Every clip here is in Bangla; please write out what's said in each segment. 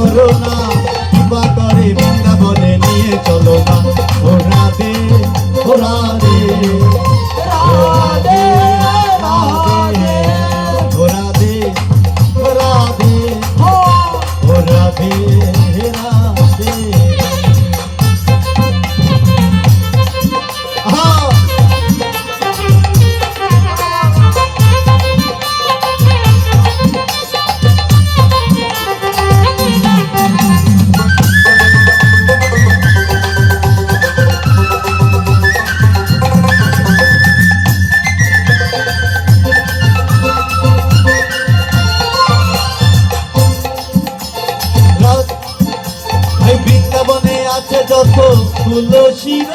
করো না, কৃপা করে বৃন্দাবনে নিয়ে চলো না। ও রাধে ও রাধে রাধে রাধে ও রাধে ও রাধে ও রাধে রাধে। বৃন্দাবনে আছে যত তুলসীর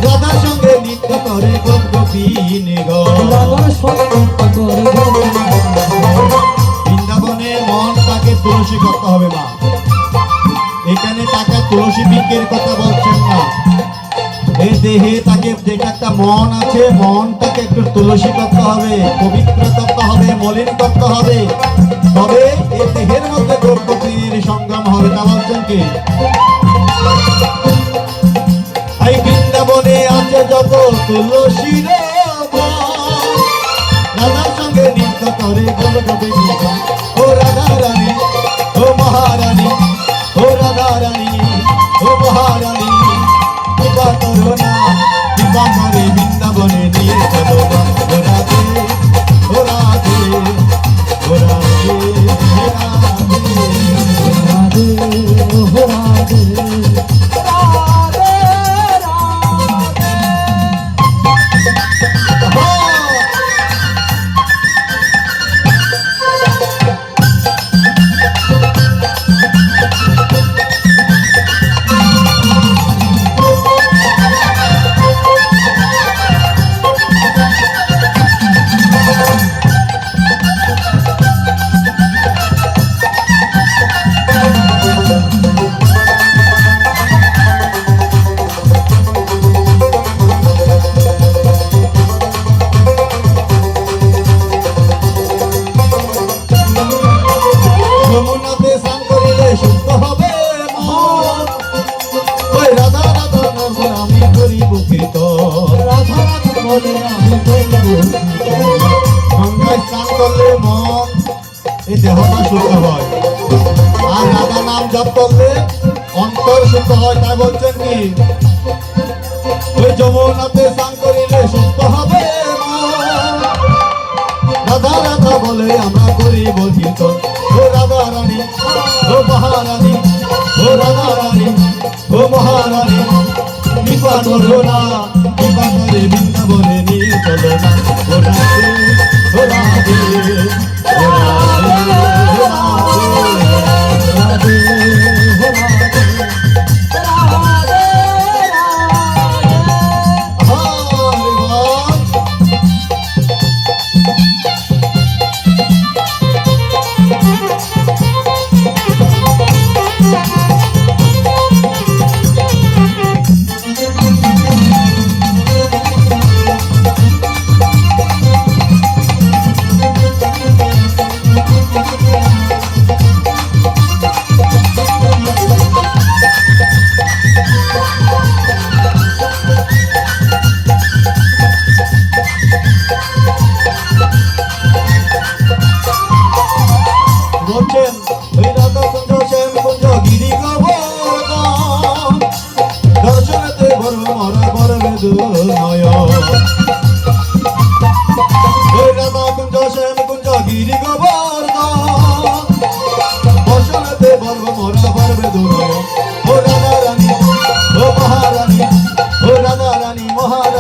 রাধার সঙ্গে নৃত্য করে বৃন্দাবনে মন তাকে তুলসী করতে হবে মা। এখানে তাকে তুলসী বৃক্ষের কথা বলছেন না। এই দেহে তাকে যেটা একটা মন আছে, মনটাকে একটু তুলসী করতে হবে, পবিত্র করতে হবে, মলিন করতে হবে, তবে এই দেহের মধ্যে দ্রৌপদীর সংগ্রাম হবে। তা বলছেন কি? এই বৃন্দাবনে আছে যত তুলসীর রাধার সঙ্গে নৃত্য করে ও রাধা রানী ও মহারানী ও রাধা রানী ও মহারানী, কৃপা করো না, কৃপা করে বৃন্দাবনে নিয়ে চলো না। ও রাধে ও রাধে ও রাধে রাধে ও রাধে রাধে গঙ্গায় স্নান করলে মন এই দেহটা শুদ্ধ হয়, আর রাধা নাম জপ করলে অন্তর শুদ্ধ হয়। তাই বলছেন কি? ওই যমুনাতে স্নান করিলে শুদ্ধ হবে রাধা রাধা বলে আমরা করিব কীর্তন। ও রাধা রানী ও মহারানী ও রাধা রানী ও মহারানী, কৃপা করো না, কৃপা করে বৃন্দাবনে নিয়ে চলো না। ও রাধে ও রাধে ও রাধে ও রাধে ও রাধে বলছেন ওই রাধা কুঞ্জ শ্যাম কুঞ্জ গিরি গোবর্ধন, দর্শনেতে ভরব মরা ভরবে দুর্নয়। ওই রাধা কুঞ্জ শ্যাম কুঞ্জ গিরি গোবর্ধন, দর্শনেতে ভরব মরা ভরবে দুর্নয়। ও রাধা রানী ও মহারানী ও রাধা রানী মহারানী,